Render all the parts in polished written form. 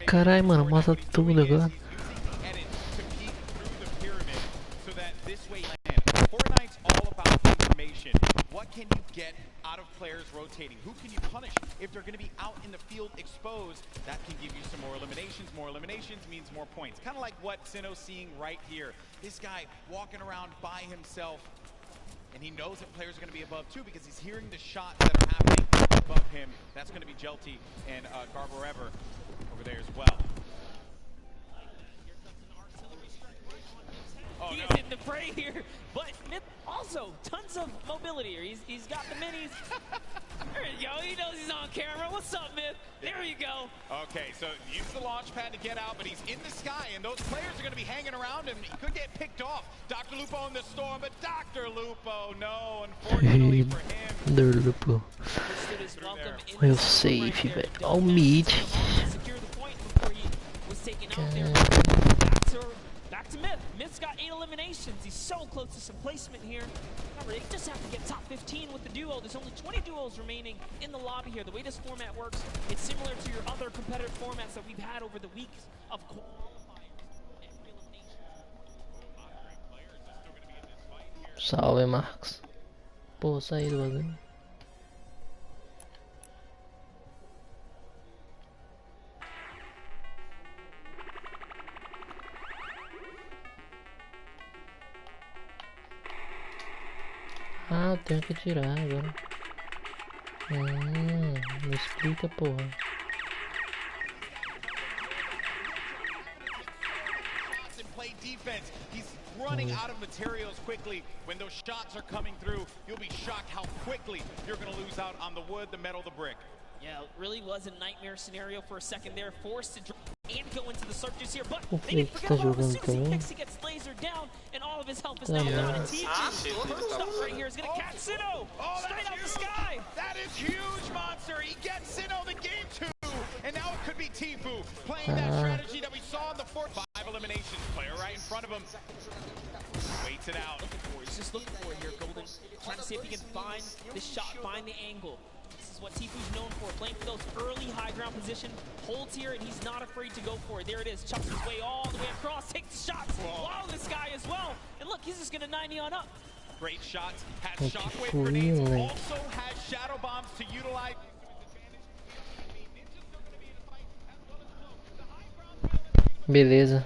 Carai, mano, mostra tudo agora. Fortnite's all about information. What can you get out of players rotating? Who can you punish if they're going to be out in the field exposed? That can give you some more eliminations. More eliminations means more points. Kind of like what Sinnoh's seeing right here. This guy walking around by himself, and he knows that players are going to be above too because he's hearing the shots that are happening above him. That's going to be Jelty and Garborever over there as well. He is in the fray here, but Myth also tons of mobility here. He's got the minis. There you go. He knows he's on camera. What's up, Myth? There you go. Okay, so use the launch pad to get out, but he's in the sky, and those players are going to be hanging around him. He could get picked off. Dr. Lupo in the storm, but Dr. Lupo, no, unfortunately for him. Dr. Lupo. Meu safe, velho. Olha o mid. Secure the point before he was taken out there. Back to Myth. Myth's got 8 eliminations. He's so close to some placement here. Remember, they just have to get top 15 with the duo. There's only 20 duos remaining in the lobby here. The way this format works, it's similar to your other competitive formats that we've had over the weeks of qualifiers and eliminations. Salve, Marcos. Pô, saí do bagulho. Ah, eu tenho que tirar agora. Me explica, porra. Running out of materials quickly. When those shots are coming through, you'll be shocked how quickly you're going to lose out on the wood, the metal, the brick. Yeah, it really was a nightmare scenario for a second there. Forced to drop and go into the searches here, but O they didn't que forget tá about him. As jogando soon as he também? picks, he gets lasered down, and all of his health is now gone. And TG, first up right here is going to catch Sinnoh straight out the sky. That is huge, Monster. He gets Sinnoh the game 2, and now it could be Tfue playing that strategy that we saw in the 5 eliminations. Player right in front of him. Waits it out. He's just looking for it here, Golden. Trying to see if he can find the shot, find the angle. This is what Tfue's known for, playing for those early high ground position holds here, and he's not afraid to go for it. There it is, chucks his way all the way across, takes the shots, wow, this guy as well. And look, he's just gonna 90 on up. Great shots, has shockwave grenades, also has shadow bombs to utilize. Beleza.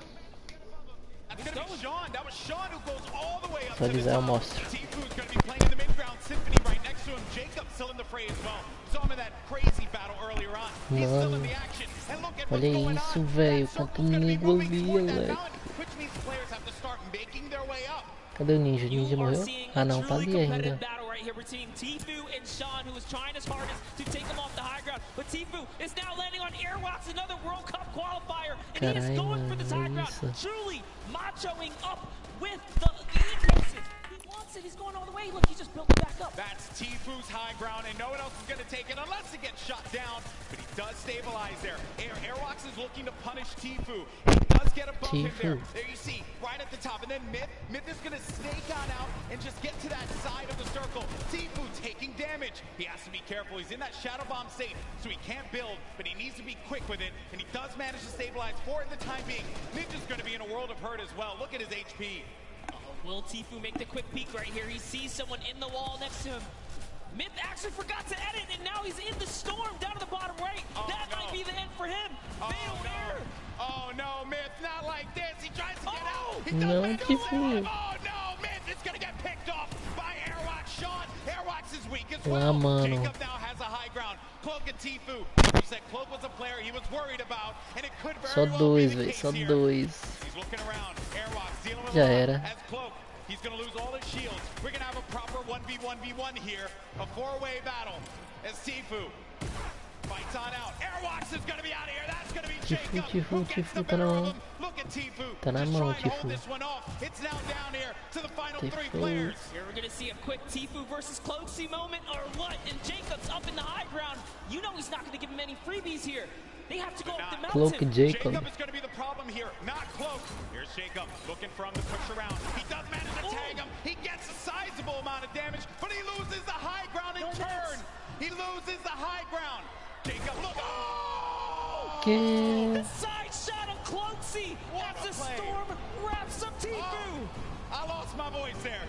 That's gonna be Sean. That was Sean who goes all the way up Vou to the avisar, eu top. mostro. Tfue's gonna be playing in the mid-ground. Symphony right next to him. Jacob still in the fray as well. Saw him in that crazy battle earlier on. He's still in the action. And look at what's Olha going isso, on. velho. That Quanto circle's gonna be nego moving ali, toward that moleque. mountain, which means players have to start making their way up. Cadê o ninja? O ninja You are morreu? seeing Ah a não, tá truly ali competitive ainda. battle right here between Tfue and Sean, who is trying his hardest to take him off the high ground. But Tfue is now landing on Airwalks, another World Cup qualifier, and he is Carai, going for mano, this high ground, isso. truly machoing up with the impulses. He wants it, he's going all the way. Look, he just built it back up. That's Tfue's high ground, and no one else is going to take it unless it gets shot down. But he does stabilize there. Airwalks is looking to punish Tfue. He does get above him there. There you see, right at the top. And then Myth is going to snake on out and just get to that side of the circle. Tfue taking damage. He has to be careful. He's in that shadow bomb state, so he can't build, but he needs to be quick with it. And he does manage to stabilize for the time being. Ninja's going to be in a world of hurt as well. Look at his HP. Will Tfue make the quick peek right here? He sees someone in the wall next to him. Myth actually forgot to edit, and now he's in the storm down to the bottom right. That might be the end for him. Oh no, Myth, not like this. He tries to get out. He does Não, manage to Tfue. live. Oh no, Myth is gonna get picked off by Airwalks. Sean, Airwalks is weak as Lá, well. mano. Jacob now has a high ground. Cloak and Tfue. He said Cloak was a player he was worried about, and it could very Só well dois, be the velho. case Só here. dois. He's looking around. Airwalks dealing with Já a lot era. as Cloak. He's going to lose all his shields. We're going to have a proper 1v1v1 here. A 4-way battle as Tfue fights on out. Airwalks is going to be out of here. That's going to be Jacob. Who gets the better of him? Look at Tfue. Tá na Just mão, trying to hold Tfue. this one off. It's now down here to the final 3 Tfue. players. Here we're gonna see a quick Tfue versus Cloaksy moment, or what? And Jacob's up in the high ground. You know he's not gonna give him any freebies here. They have to go up the mountain. Cloak and Jacob. Jacob is going to be the problem here, not Cloak. Here's Jacob looking for him to push around. He does manage to tag him. He gets a sizable amount of damage, but he loses the high ground in turn. He loses the high ground. Jacob, look. Oh! Que... Side shot of Cloaksy as the storm wraps up Tifu. I lost my voice there.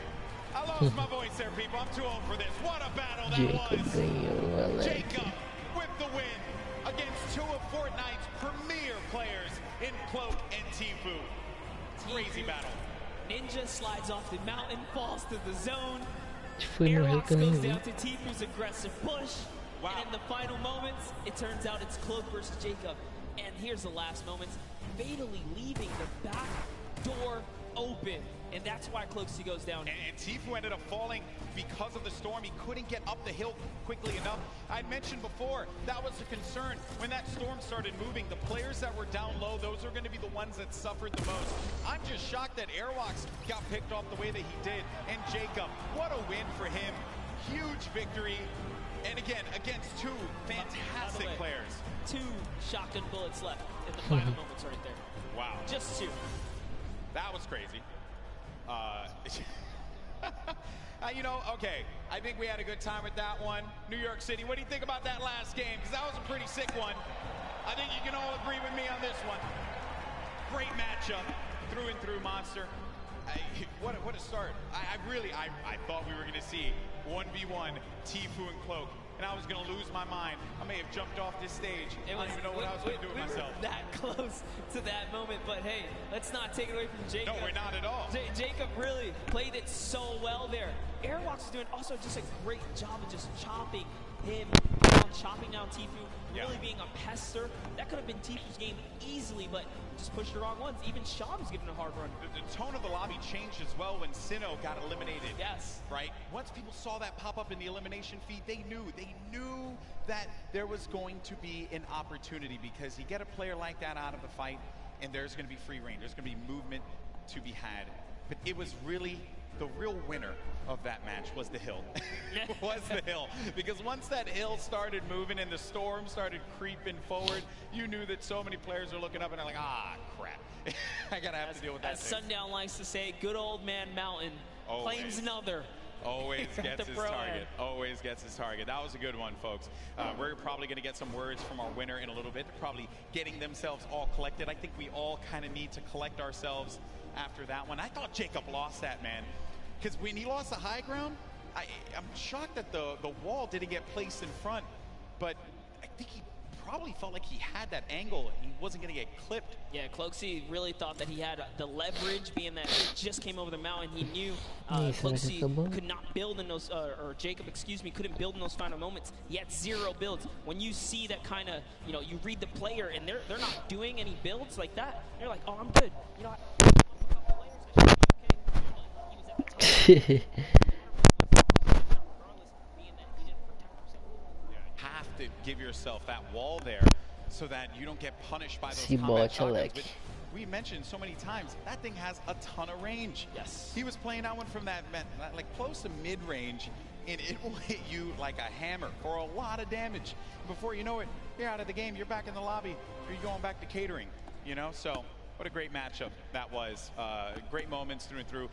I lost my voice there, people. I'm too old for this. What a battle that Jacob was. ganhou, Alex. Jacob with the win against two of Fortnite's premier players in Cloak and Tifu. Crazy battle. Ninja slides off the mountain, falls to the zone. Foi morreu que eu nem goes vi. down to Tifu's aggressive push. Wow. And in the final moments, it turns out it's Cloak versus Jacob. And here's the last moments, fatally leaving the back door open. And that's why Cloaksy goes down. And Tifu ended up falling because of the storm. He couldn't get up the hill quickly enough. I'd mentioned before, that was a concern. When that storm started moving, the players that were down low, those are going to be the ones that suffered the most. I'm just shocked that Airwalks got picked off the way that he did. And Jacob, what a win for him. Huge victory. And again, against two fantastic players. 2 shotgun bullets left in the final moments right there. Wow. Just 2. That was crazy. You know, okay, I think we had a good time with that one. New York City, what do you think about that last game? Because that was a pretty sick one. I think you can all agree with me on this one. Great matchup, through and through, Monster. What a start. I thought we were going to see 1v1 Tifu and Cloak, and I was going to lose my mind. I may have jumped off this stage. I don't even know what I was going to do with myself. We were that close to that moment, but hey, let's not take it away from Jacob. No, we're not at all. Jacob really played it so well there. Airwalks is doing also just a great job of just chopping him down, chopping down Tifu, really being a pester. That could have been Tifu's game easily, but just pushed the wrong ones. Even Sean was giving a hard run. The tone of the lobby changed as well when Sinnoh got eliminated. Yes. Right? Once people saw that pop up in the elimination feed, they knew that there was going to be an opportunity, because you get a player like that out of the fight and there's going to be free reign. There's going to be movement to be had. But it was really the real winner of that match was the hill. Was the hill. Because once that hill started moving and the storm started creeping forward, you knew that so many players are looking up and they're like, ah, crap. I gotta have to deal with that. As Sundown likes to say, good old man Mountain claims another. Always gets his target. Always gets his target. That was a good one, folks. We're probably going to get some words from our winner in a little bit. They're probably getting themselves all collected. I think we all kind of need to collect ourselves after that one. I thought Jacob lost that, man. Because when he lost the high ground, I'm shocked that the wall didn't get placed in front. But I think he probably felt like he had that angle. He wasn't going to get clipped. Yeah, Cloaksy really thought that he had the leverage, being that he just came over the mountain. He knew Cloaksy could not build in those, or Jacob, excuse me, couldn't build in those final moments. He had 0 builds. When you see that kind of, you know, you read the player and they're not doing any builds like that, you're like, oh, I'm good. You know, Have to give yourself that wall there so that you don't get punished by those combat shotguns. But we mentioned so many times that thing has a ton of range. Yes. He was playing that one from that like close to mid-range, and it will hit you like a hammer for a lot of damage. Before you know it, you're out of the game. You're back in the lobby. You're going back to catering. You know, so what a great matchup that was. Great moments through and through.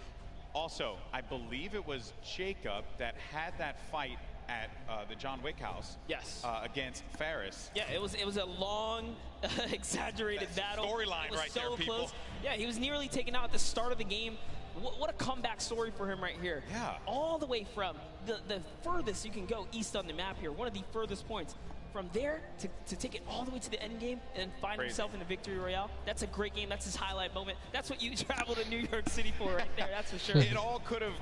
Also, I believe it was Jacob that had that fight at the John Wick house. Yes. Against Ferris. Yeah, it was a long, exaggerated battle. Storyline right so there, people. Close. Yeah, he was nearly taken out at the start of the game. What a comeback story for him right here. Yeah. All the way from the furthest you can go east on the map here, one of the furthest points. From there to take it all the way to the end game and find himself in a victory royale, that's a great game. That's his highlight moment. That's what you travel to New York City for right there, that's for sure. It all could have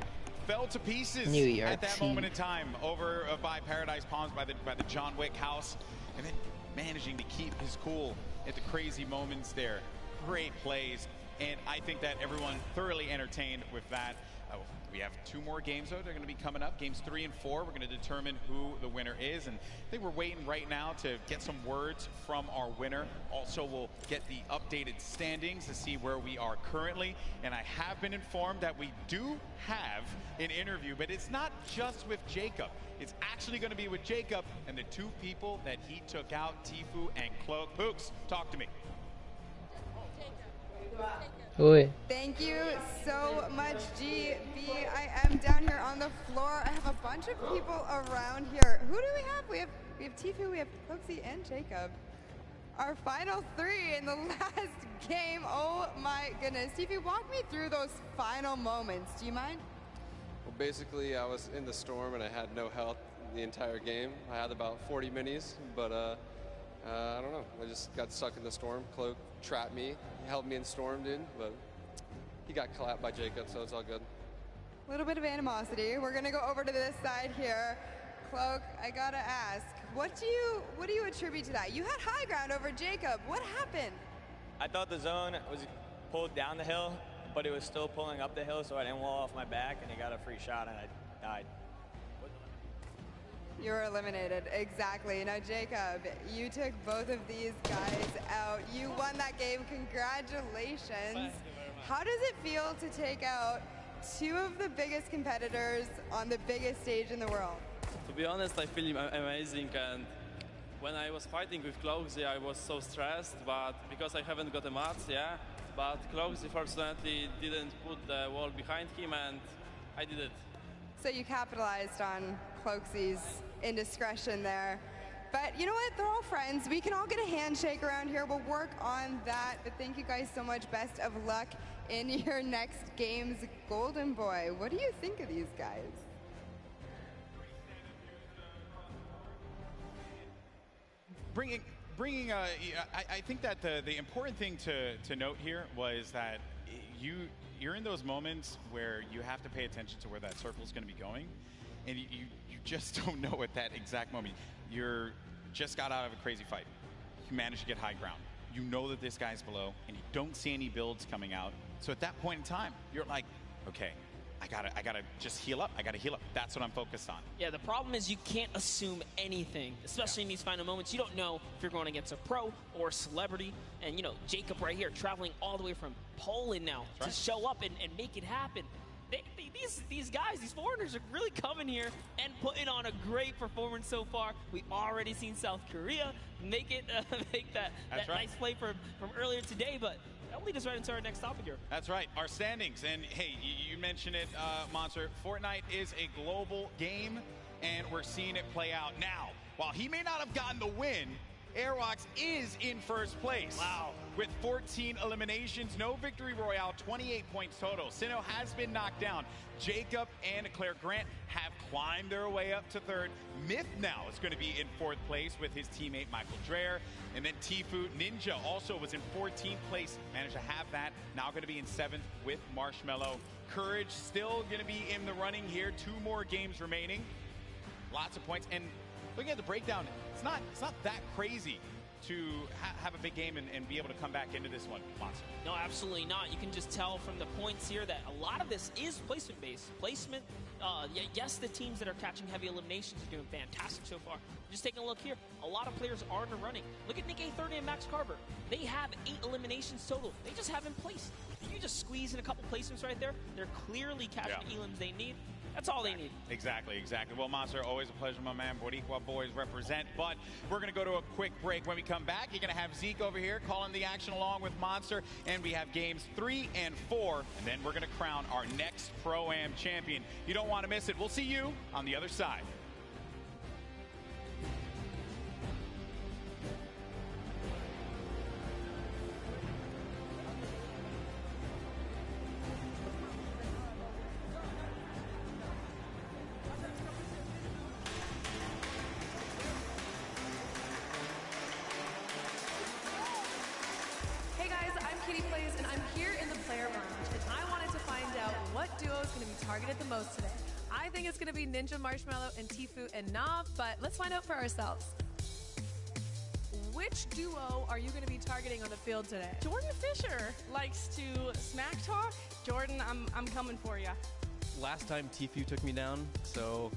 fell to pieces at that moment in time over by Paradise Palms, by the John Wick house, and then managing to keep his cool at the crazy moments there. Great plays, and I think that everyone thoroughly entertained with that. We have 2 more games, though. They're going to be coming up. Games 3 and 4. We're going to determine who the winner is. And I think we're waiting right now to get some words from our winner. Also, we'll get the updated standings to see where we are currently. And I have been informed that we do have an interview, but it's not just with Jacob. It's actually going to be with Jacob and the 2 people that he took out, Tifu and Cloak. Pooks, talk to me. Oi. Thank you so much, GB. I am down here on the floor. I have a bunch of people around here. Who do we have? We have Tifu, we have Cloaksy, and Jacob. our final 3 in the last game. Oh my goodness. Tifu, walk me through those final moments. Do you mind? Well, basically, I was in the storm and I had no health the entire game. I had about 40 minis, but I don't know. I just got stuck in the storm. Cloak trapped me. He held me in storm, dude, but he got clapped by Jacob, so it's all good. A little bit of animosity. We're gonna go over to this side here. Cloak, I gotta ask, what do you attribute to that? You had high ground over Jacob. What happened? I thought the zone was pulled down the hill, but it was still pulling up the hill, so I didn't wall off my back, and he got a free shot, and I died. You were eliminated, exactly. Now, Jacob, you took both of these guys out. You won that game, congratulations. Thank you very much. How does it feel to take out 2 of the biggest competitors on the biggest stage in the world? To be honest, I feel amazing, and when I was fighting with Cloaksy, I was so stressed, but because I haven't got a match, yeah, but Cloaksy fortunately didn't put the wall behind him, and I did it. So you capitalized on Cloaksy's indiscretion there. But you know what? They're all friends. We can all get a handshake around here. We'll work on that. But thank you guys so much. Best of luck in your next games. Golden Boy, what do you think of these guys? I think that the important thing to note here was that you're in those moments where you have to pay attention to where that circle is going to be going, and you just don't know at that exact moment. You're just got out of a crazy fight. You managed to get high ground. You know that this guy's below, and you don't see any builds coming out. So at that point in time, you're like, okay, I gotta just heal up. I gotta heal up. That's what I'm focused on. Yeah, the problem is you can't assume anything, especially in these final moments. You don't know if you're going against a pro or a celebrity. And, you know, Jacob right here traveling all the way from Poland now to show up and make it happen. These guys, these foreigners are really coming here and putting on a great performance so far. We already seen South Korea make that nice play from earlier today, but that'll lead us right into our next topic here. That's right, our standings. And hey, you mentioned it, Monster. Fortnite is a global game, and we're seeing it play out now. While he may not have gotten the win, Airwalks is in first place. Wow. With 14 eliminations, no victory royale, 28 points total. Sinnoh has been knocked down. Jacob and Claire Grant have climbed their way up to third. Myth now is going to be in fourth place with his teammate Michael Dreher. And then Tifu Ninja also was in 14th place, managed to have that. Now going to be in 7th with Marshmallow. Courage still going to be in the running here. 2 more games remaining. Lots of points. And looking at the breakdown, it's not that crazy to have a big game and be able to come back into this one, Monster. No, absolutely not. You can just tell from the points here that a lot of this is placement-based. Placement, yes, the teams that are catching heavy eliminations are doing fantastic so far. Just taking a look here, a lot of players are in the running. Look at Nick A30 and Max Carver. They have 8 eliminations total. They just haven't placed. If you just squeeze in a couple placements right there, they're clearly catching the elims they need. That's all they need. Exactly. Well, Monster, always a pleasure, my man. Boricua boys represent. But we're going to go to a quick break. When we come back, you're going to have Zeke over here calling the action along with Monster. And we have games 3 and 4. And then we're going to crown our next Pro-Am champion. You don't want to miss it. We'll see you on the other side. Targeted the most today. I think it's going to be Ninja, Marshmallow, and Tifu and Nav, but let's find out for ourselves. Which duo are you going to be targeting on the field today? Jordan Fisher likes to smack talk. Jordan, I'm coming for you. Last time Tifu took me down, so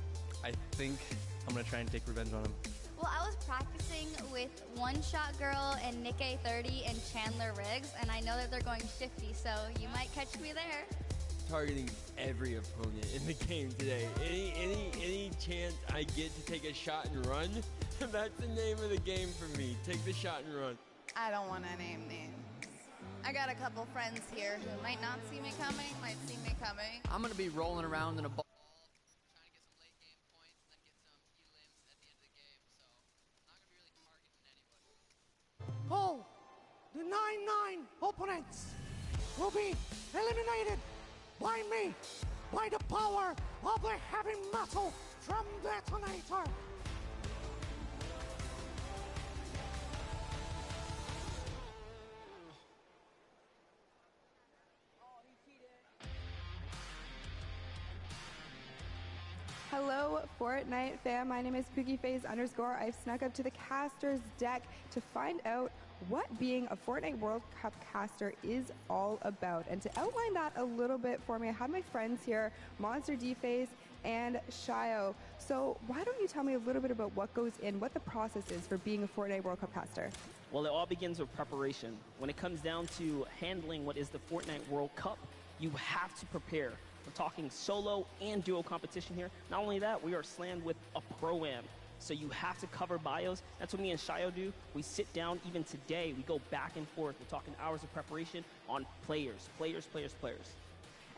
I think I'm going to try and take revenge on him. Well, I was practicing with One Shot Girl and Nick A30 and Chandler Riggs, and I know that they're going shifty, so you might catch me there. Targeting every opponent in the game today. Any chance I get to take a shot and run, that's the name of the game for me. Take the shot and run. I don't want to name names. I got a couple friends here who might not see me coming, might see me coming. I'm going to be rolling around in a ball. Trying to get some late game points and then get some elims at the end of the game, so I'm not going to be really targeting anybody. following opponents will be eliminated by me, by the power of the heavy metal drum detonator. Hello, Fortnite fam. My name is PookieFace_. I've snuck up to the caster's deck to find out what being a Fortnite World Cup caster is all about. And to outline that a little bit for me, I have my friends here, Monster D-Face and Shio. So why don't you tell me a little bit about what goes in, what the process is for being a Fortnite World Cup caster? Well, it all begins with preparation. When it comes down to handling what is the Fortnite World Cup, you have to prepare. We're talking solo and duo competition here. Not only that, we are slammed with a pro-am. So you have to cover bios. That's what me and Shio do. We sit down even today. We go back and forth. We're talking hours of preparation on players.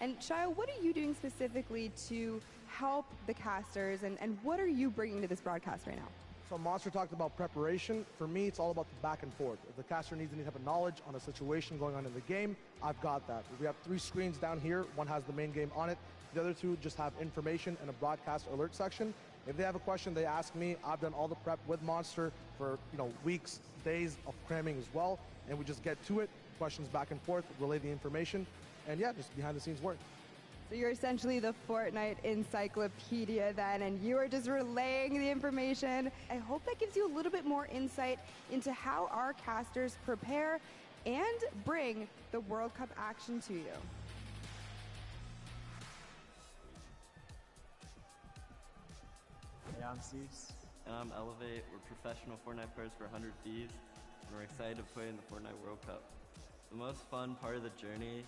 And Shio, what are you doing specifically to help the casters, and what are you bringing to this broadcast right now? So Monster talked about preparation. For me, it's all about the back and forth. If the caster needs any type of knowledge on a situation going on in the game, I've got that. We have 3 screens down here. One has the main game on it. The other 2 just have information and a broadcast alert section. If they have a question, they ask me. I've done all the prep with Monster for weeks, days of cramming as well, and we just get to it. Questions back and forth, relay the information, and yeah, just behind the scenes work. So you're essentially the Fortnite encyclopedia then, and you are just relaying the information. I hope that gives you a little bit more insight into how our casters prepare and bring the World Cup action to you. Hey, I'm Cease. And I'm Elevate. We're professional Fortnite players for 100 Thieves, and we're excited to play in the Fortnite World Cup. The most fun part of the journey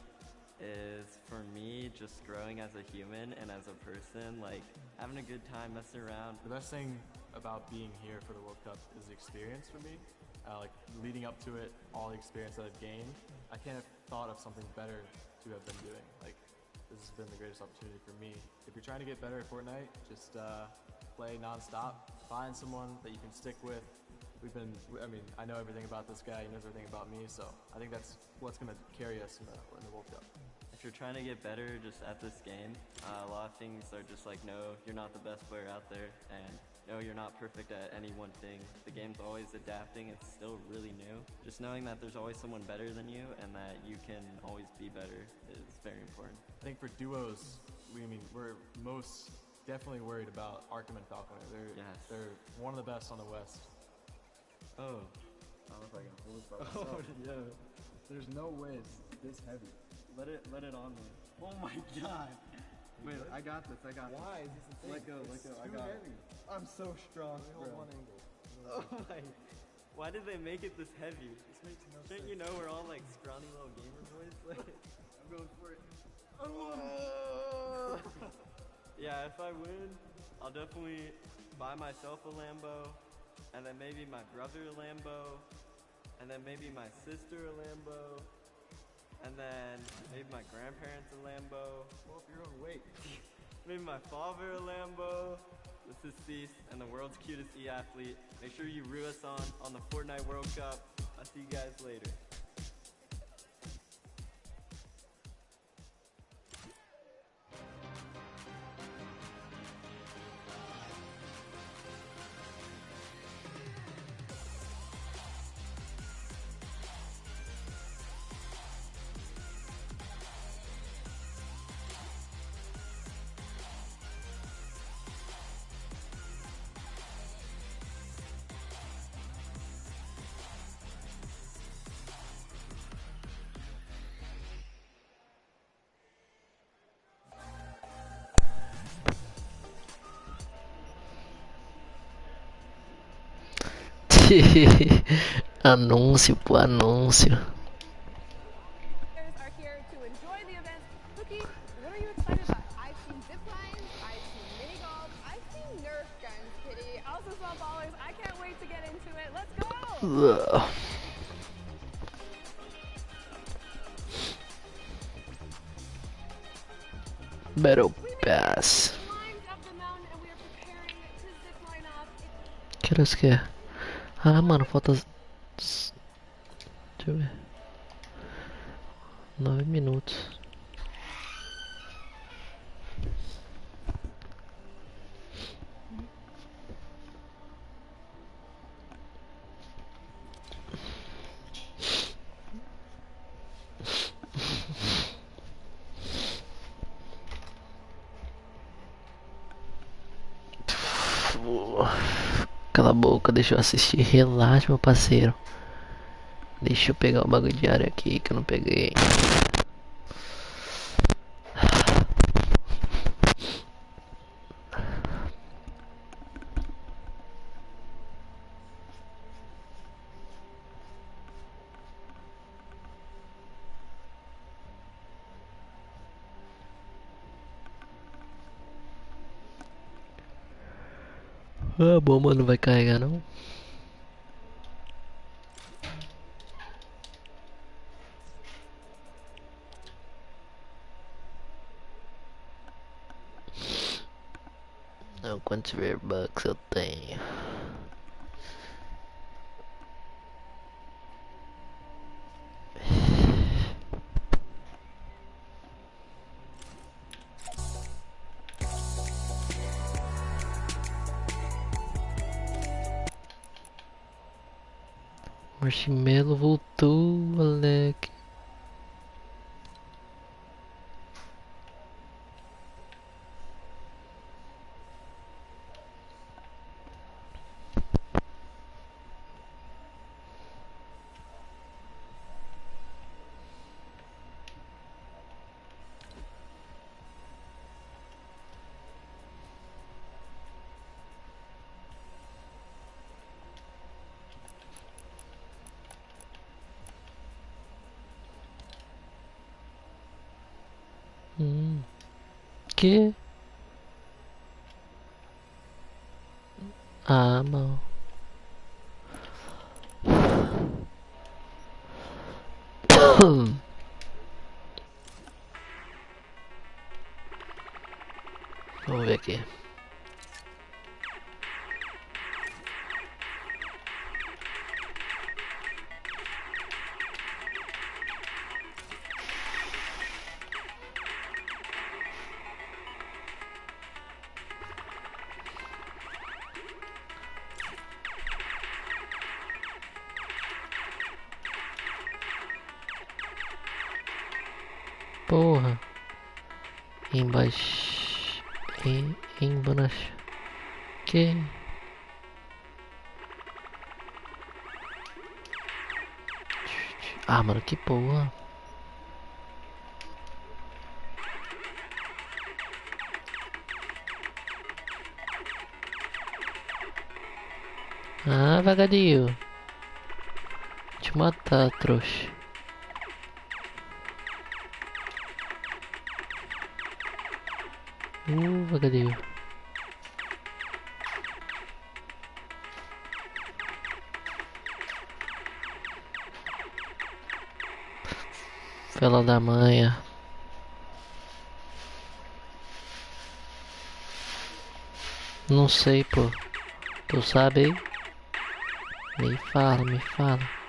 is, for me, just growing as a human and as a person, like having a good time, messing around. The best thing about being here for the World Cup is the experience for me. Like leading up to it, all the experience that I've gained, I can't have thought of something better to have been doing. Like, this has been the greatest opportunity for me. If you're trying to get better at Fortnite, just play non-stop, find someone that you can stick with. I know everything about this guy, he knows everything about me, so I think that's what's going to carry us in the World Cup. If you're trying to get better just at this game, a lot of things are just like, no, you're not the best player out there, and no, you're not perfect at any one thing. The game's always adapting, it's still really new. Just knowing that there's always someone better than you and that you can always be better is very important. I think for duos, we're most definitely worried about Arkham and Falconer. They're one of the best on the West. Oh. I don't know if I can hold this by myself. Yeah. There's no way it's this heavy. Let it on me. Oh my god. Wait, I got this. Why is this a thing? Let go. I got it. I'm so strong, bro. One angle. Oh my. Why did they make it this heavy? This makes no Shouldn't sense. you know we're all like scrawny little gamer boys? Like, I'm going for it. Yeah, if I win, I'll definitely buy myself a Lambo, and then maybe my brother a Lambo, and then maybe my sister a Lambo, and then maybe my grandparents a Lambo. Pull up your own weight. Maybe my father a Lambo. This is Cease and the world's cutest e-athlete. Make sure you roo us on the Fortnite World Cup. I'll see you guys later. Anúncio, pô, anúncio. Are here to enjoy the event. Cookie, what are you excited about? I've seen zip lines, I've seen mini golf, I've seen Nerf guns, Kitty. Also saw ballers. I can't wait to get into it. Let's go! Ugh. Battle Pass. Que horas que é? Ah, mano, falta... Deixa eu ver. 9 minutos. Cala a boca, deixa eu assistir. Relaxa, meu parceiro. Deixa eu pegar o bagulho diário aqui que eu não peguei. A bomba não vai carregar não. Não, quantos V-Bucks eu tenho? Marshmallow voltou, moleque. Que? Ah, não. Vamos ver aqui. Porra. Embaixo. Embaixo. Que? Ah, mano, que porra. Ah, vagadinho. Te matar, trouxa. Vagadinho. Fela da manha. Não sei, pô. Tu sabe aí? Me fala, me fala.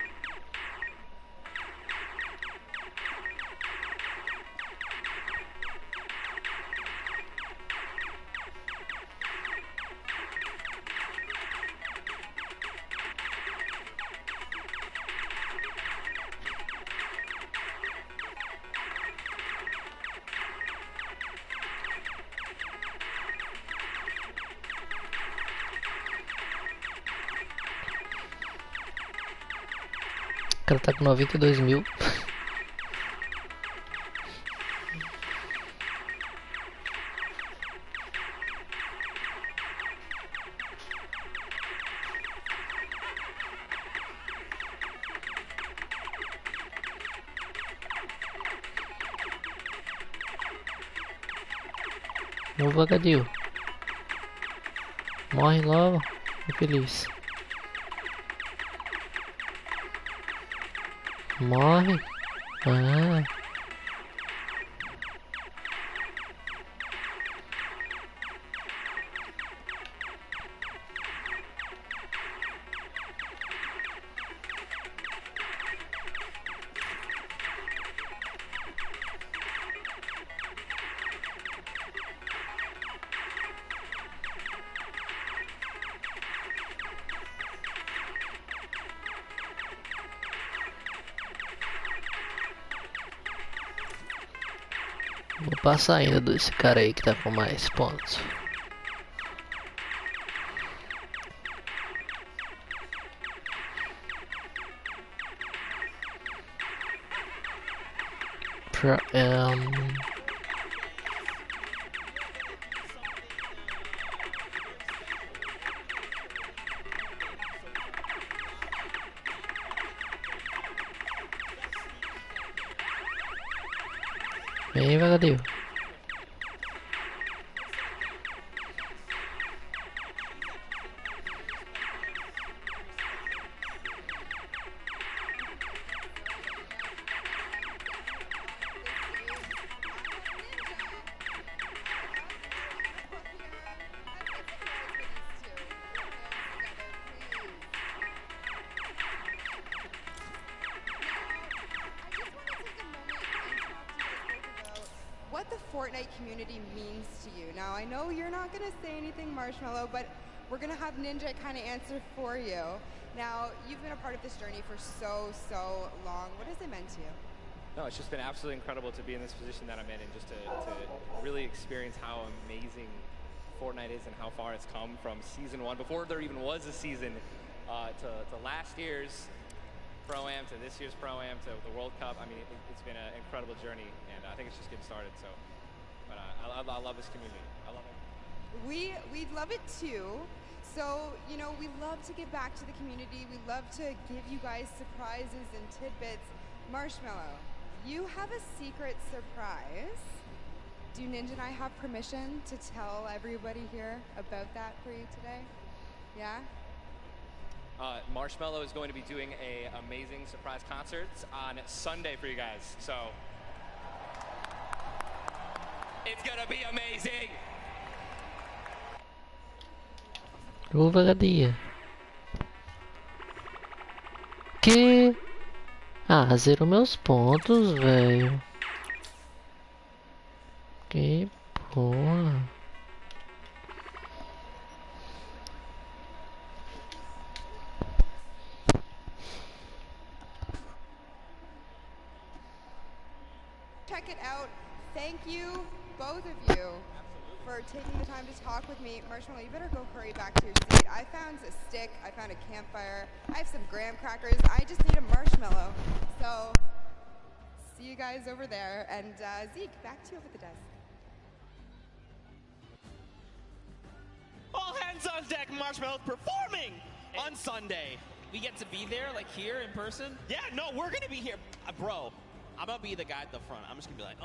O cara tá com 92 mil. Ô vagadinho. Morre logo, infeliz. Morre. Ah. Vou passar ainda desse cara aí que tá com mais pontos. Bem vagadinho. What the Fortnite community means to you. Now, I know you're not going to say anything, Marshmallow, but we're going to have Ninja kind of answer for you. Now, you've been a part of this journey for so long. What has it meant to you? No, it's just been absolutely incredible to be in this position that I'm in, and just to really experience how amazing Fortnite is and how far it's come from season 1, before there even was a season, to last year's Pro-Am, to this year's Pro-Am, to the World Cup. I mean, it's been an incredible journey, and I think it's just getting started. So, but I love this community. I love it. We'd love it too. So, you know, we love to give back to the community. We love to give you guys surprises and tidbits. Marshmallow, you have a secret surprise. Do Ninja and I have permission to tell everybody here about that for you today? Yeah? Marshmallow is going to be doing a amazing surprise concerts on Sunday for you guys. So it's gonna be amazing. Vagadinha. Que? Ah, zerou meus pontos, velho. Que porra. Check it out. Thank you, both of you, for taking the time to talk with me. Marshmallow, you better go hurry back to your seat. I found a stick, I found a campfire, I have some graham crackers, I just need a marshmallow. So, see you guys over there. And Zeke, back to you over the desk. All hands on deck, Marshmallow's performing on Sunday. We get to be there, like here in person? Yeah, no, we're gonna be here. Bro, I'm gonna be the guy at the front. I'm just gonna be like,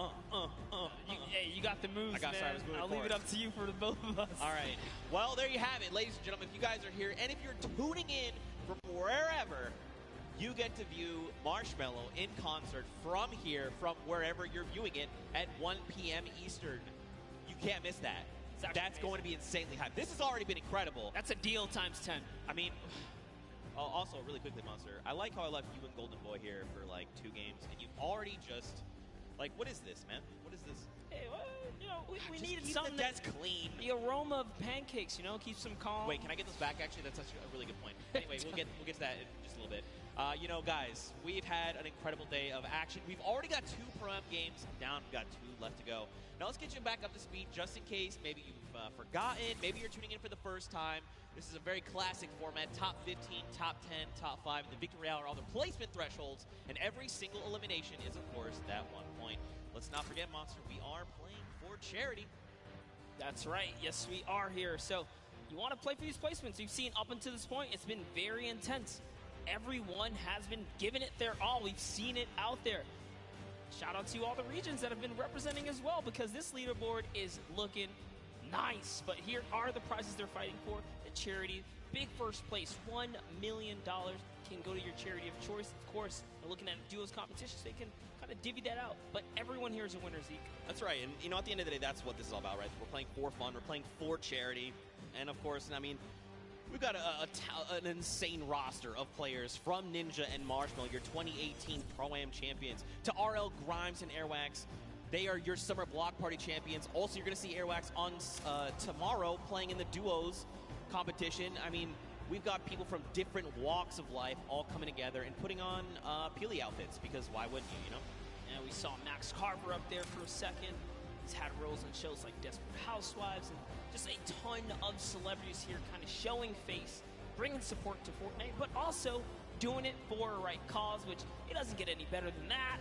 Hey, you got the moves, I got, man. sorry, I was moving I'll leave it forward. up to you for the both of us. All right. Well, there you have it, ladies and gentlemen. If you guys are here, and if you're tuning in from wherever, you get to view Marshmallow in concert from here, from wherever you're viewing it, at 1 p.m. Eastern. You can't miss that. That's going to be insanely hype. This has already been incredible. That's a deal times 10. I mean, also, really quickly, Monster, I like how I left you and Golden Boy here for like 2 games, and you've already just, like, what is this, man? What is this? Hey, well, you know, we Just needed keep something the desk clean. The aroma of pancakes, you know, keeps them calm. Wait, can I get those back? Actually, that's actually a really good point. Anyway, we'll get to that in just a little bit. You know, guys, we've had an incredible day of action. We've already got 2 Pro-Am games down. We've got 2 left to go. Now let's get you back up to speed, just in case maybe you've forgotten, maybe you're tuning in for the first time. This is a very classic format: top 15, top 10, top 5. The victory hour, all the placement thresholds, and every single elimination is, of course, that 1 point. Let's not forget, Monster, we are playing for charity. That's right. Yes, we are here. So you want to play for these placements. You've seen up until this point, it's been very intense. Everyone has been giving it their all. We've seen it out there. Shout out to all the regions that have been representing as well, because this leaderboard is looking nice. But here are the prizes they're fighting for. The charity, big first place, $1 million can go to your charity of choice. Of course, they're looking at duos competitions. They can kind of divvy that out. But everyone here is a winner, Zeke. That's right. And, you know, at the end of the day, that's what this is all about, right? We're playing for fun. We're playing for charity. And, of course, I mean, we've got an insane roster of players, from Ninja and Marshmallow, your 2018 Pro-Am champions, to RL, Grimes, and Airwax. They are your Summer Block Party champions. Also, you're going to see Airwax on tomorrow playing in the duos competition. I mean, we've got people from different walks of life all coming together and putting on Peely outfits, because why wouldn't you, you know? And we saw Max Carver up there for a second. He's had roles on shows like Desperate Housewives and just a ton of celebrities here kind of showing face, bringing support to Fortnite, but also doing it for a right cause, which it doesn't get any better than that.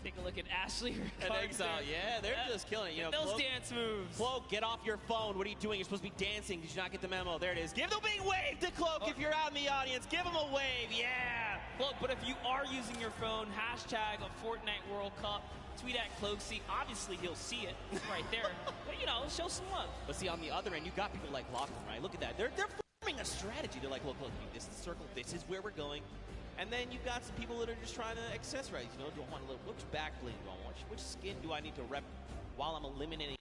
Take a look at Ashley. And Exile, yeah, they're just killing it. You know, those Cloak, dance moves. Cloak, get off your phone. What are you doing? You're supposed to be dancing. Did you not get the memo? There it is. Give the big wave to Cloak if you're out in the audience. Give him a wave, yeah. Look, but if you are using your phone, hashtag a Fortnite World Cup, tweet at Cloaksy. Obviously, he'll see it right there. But, you know, show some love. But see, on the other end, you got people like Lachlan, right? Look at that. They're forming a strategy. They're like, look, this is the circle. This is where we're going. And then you've got some people that are just trying to accessorize. You know, do I want a little, which back bling do I want? Which skin do I need to rep while I'm eliminating?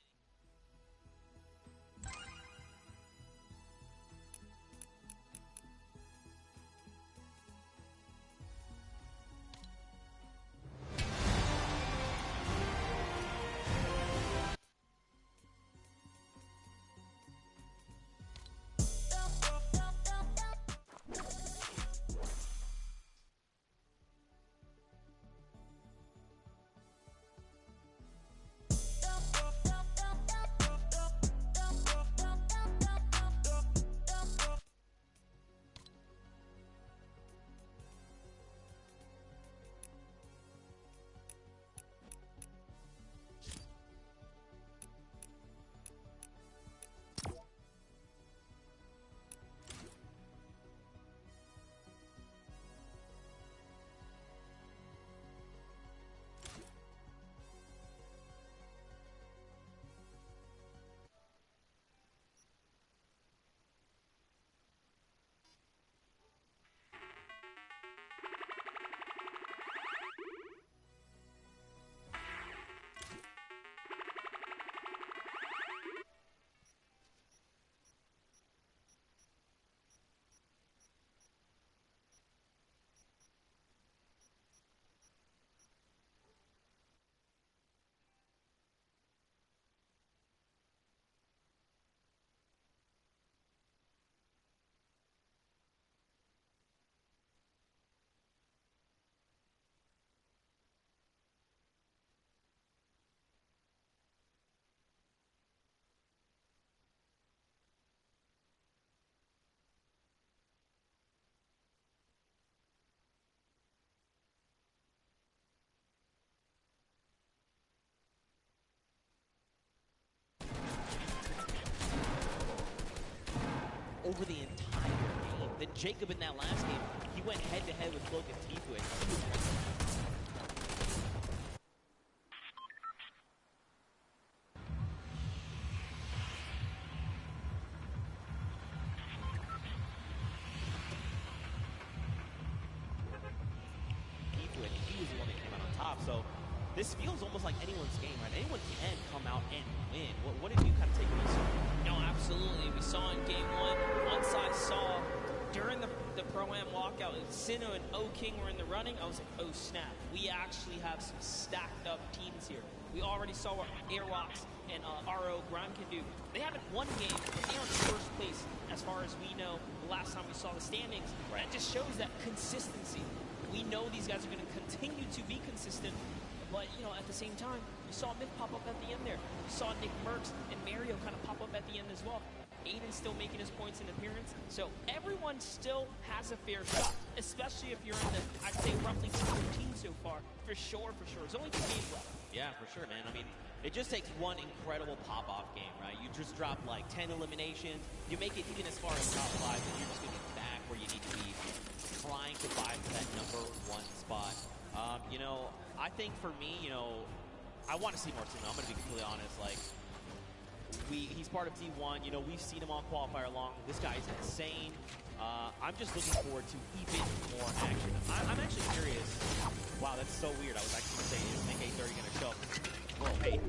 Over the entire game. Then Jacob in that last game, he went head-to-head with Cloak and Tifu. He was the one that came out on top, so this feels almost like anyone's game, right? Anyone can come out and win. What did you kind of take from this? No, absolutely. We saw in game one, once I saw during the Pro-Am walkout, Sinnoh and O-King were in the running, I was like, oh snap, we actually have some stacked up teams here. We already saw what Airwalks and RO Grime can do. They haven't won games, but they are in first place as far as we know the last time we saw the standings. Right. That just shows that consistency. We know these guys are going to continue to be consistent, but, you know, at the same time, you saw Myth pop up at the end there. You saw Nick Merckx and Mario kind of pop up at the end as well. Aiden's still making his points in appearance, so everyone still has a fair shot, especially if you're in the, I'd say, roughly 15 so far. For sure, for sure. There's only 2 games left. Yeah, for sure, man. I mean, it just takes one incredible pop-off game, right? You just drop, like, 10 eliminations. You make it even as far as top 5, and you're just going to be back where you need to be, trying to vie for that #1 spot. You know, I think for me, you know, I want to see more Sinnoh. I'm going to be completely honest. Like, he's part of T1. You know, we've seen him on qualifier long. This guy is insane. I'm just looking forward to even more action. I'm actually curious. Wow, that's so weird. I was actually going to say, is Nick 830 going to show up? Whoa, hey.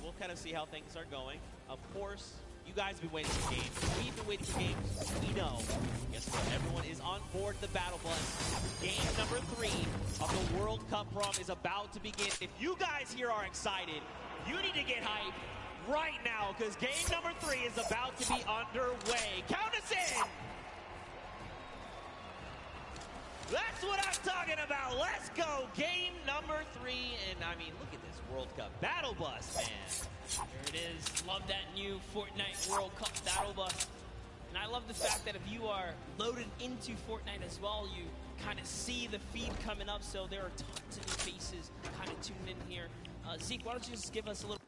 we'll kind of see how things are going. Of course, you guys have been waiting for games. We've been waiting for games. We know. Guess what? Everyone is on board the battle bus. Game number 3 of the World Cup prom is about to begin. If you guys here are excited, you need to get hyped right now because game number 3 is about to be underway. Count us in! That's what I'm talking about. Let's go. Game number 3. And I mean, look at this World Cup battle bus, man. There it is. Love that new Fortnite World Cup battle bus. And I love the fact that if you are loaded into Fortnite as well, you kind of see the feed coming up. So there are tons of new faces kind of tuned in here. Zeke, why don't you just give us a little...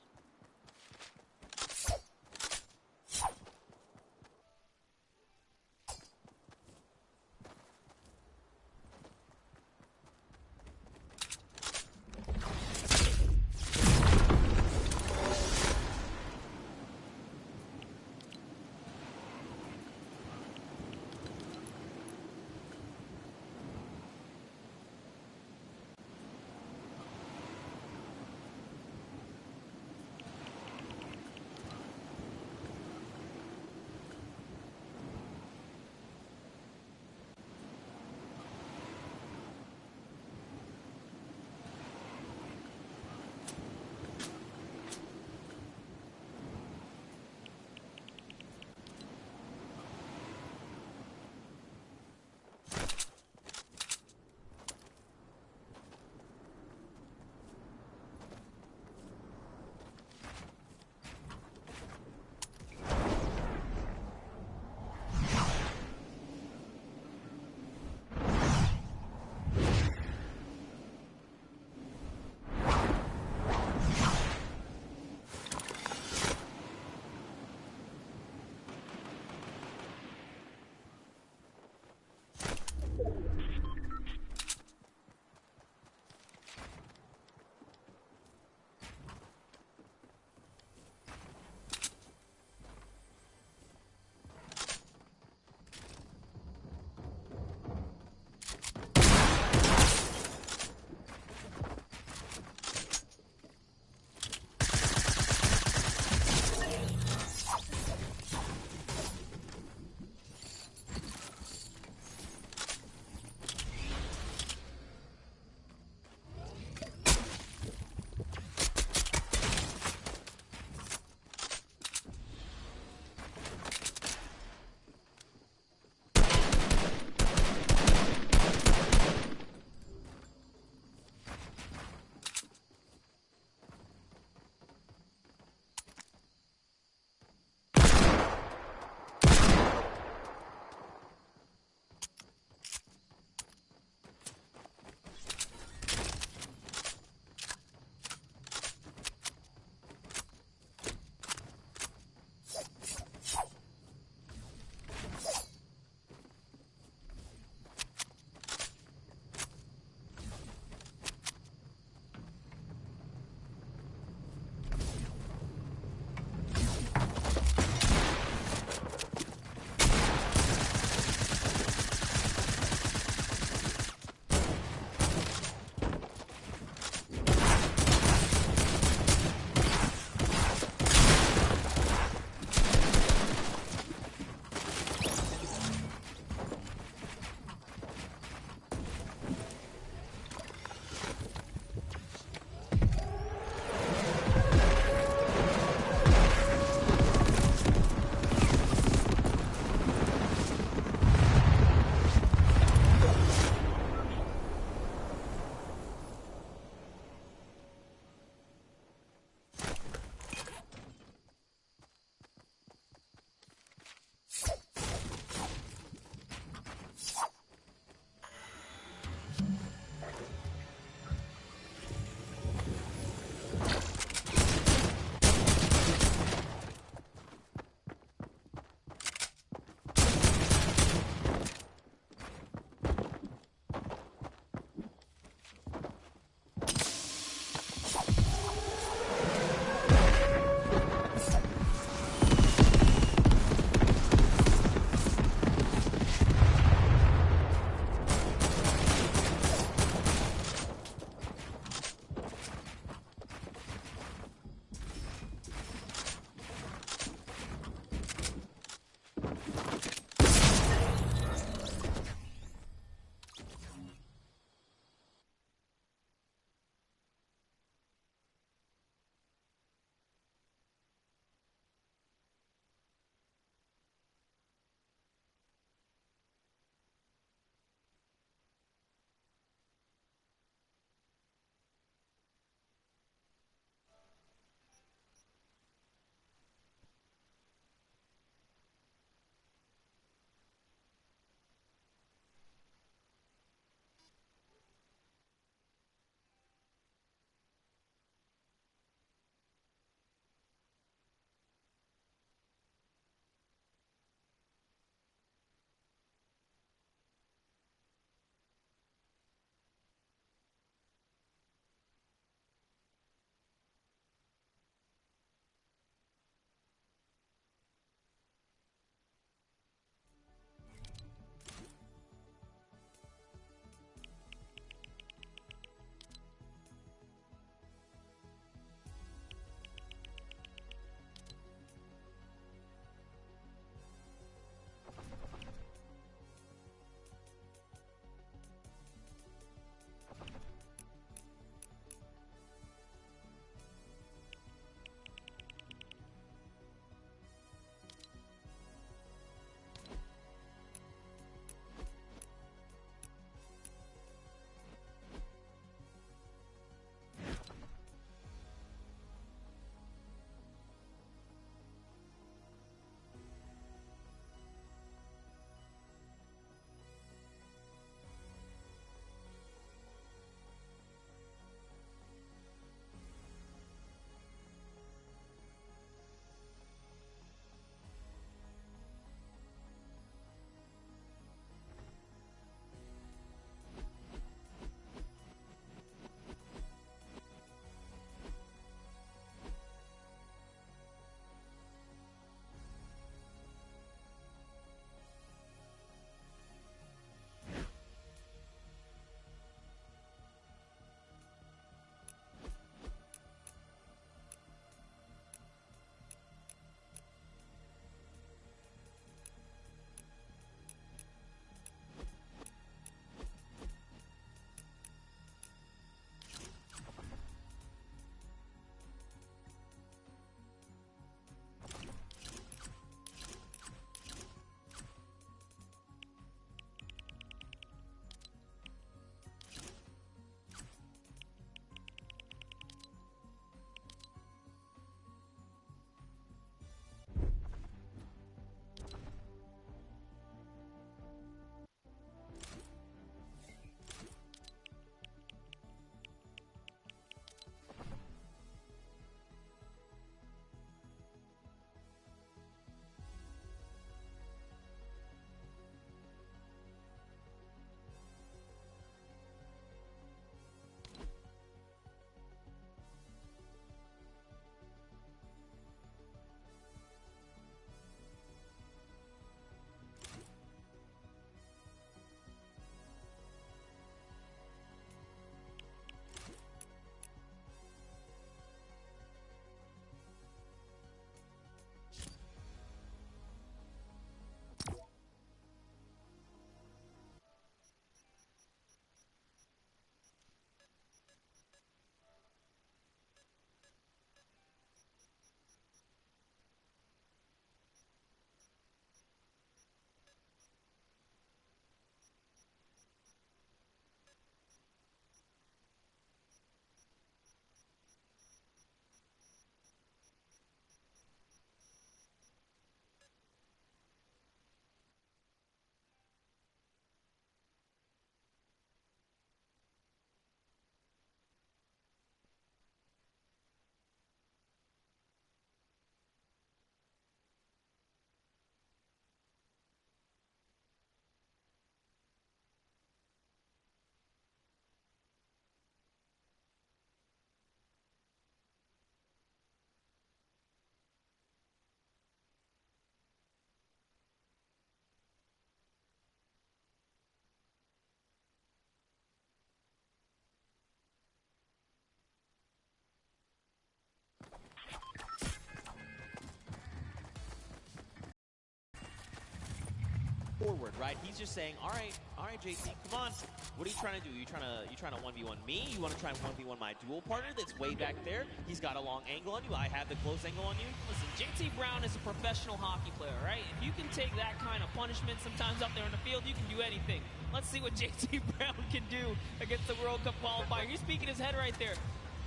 right? He's just saying, all right, JT, come on. What are you trying to do? You trying to 1v1 me? You want to try and 1v1 my dual partner that's way back there? He's got a long angle on you. I have the close angle on you. Listen, JT Brown is a professional hockey player, right? If you can take that kind of punishment sometimes out there in the field, you can do anything. Let's see what JT Brown can do against the World Cup qualifier. He's speaking his head right there.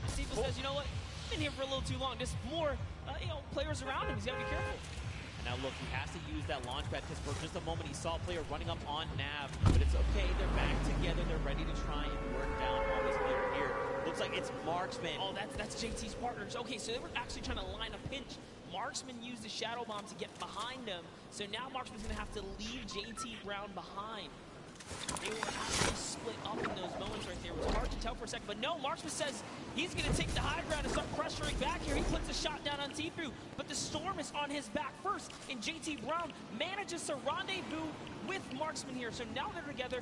Steeple says, you know what? I've been here for a little too long. Just more, players around him. He's got to be careful. Now look, he has to use that launch pad because for just a moment he saw a player running up on Nav. But it's okay, they're back together. They're ready to try and work down on this player here. Looks like it's Marksman. Oh, that's JT's partners. Okay, so they were actually trying to line a pinch. Marksman used the Shadow Bomb to get behind him. So now Marksman's going to have to leave JT Brown behind. They were actually split up in those moments right there. It was hard to tell for a second, but no, Marksman says he's going to take the high ground and start pressuring back here. He puts a shot down on Tfue, but the Storm is on his back first, and JT Brown manages to rendezvous with Marksman here. So now they're together.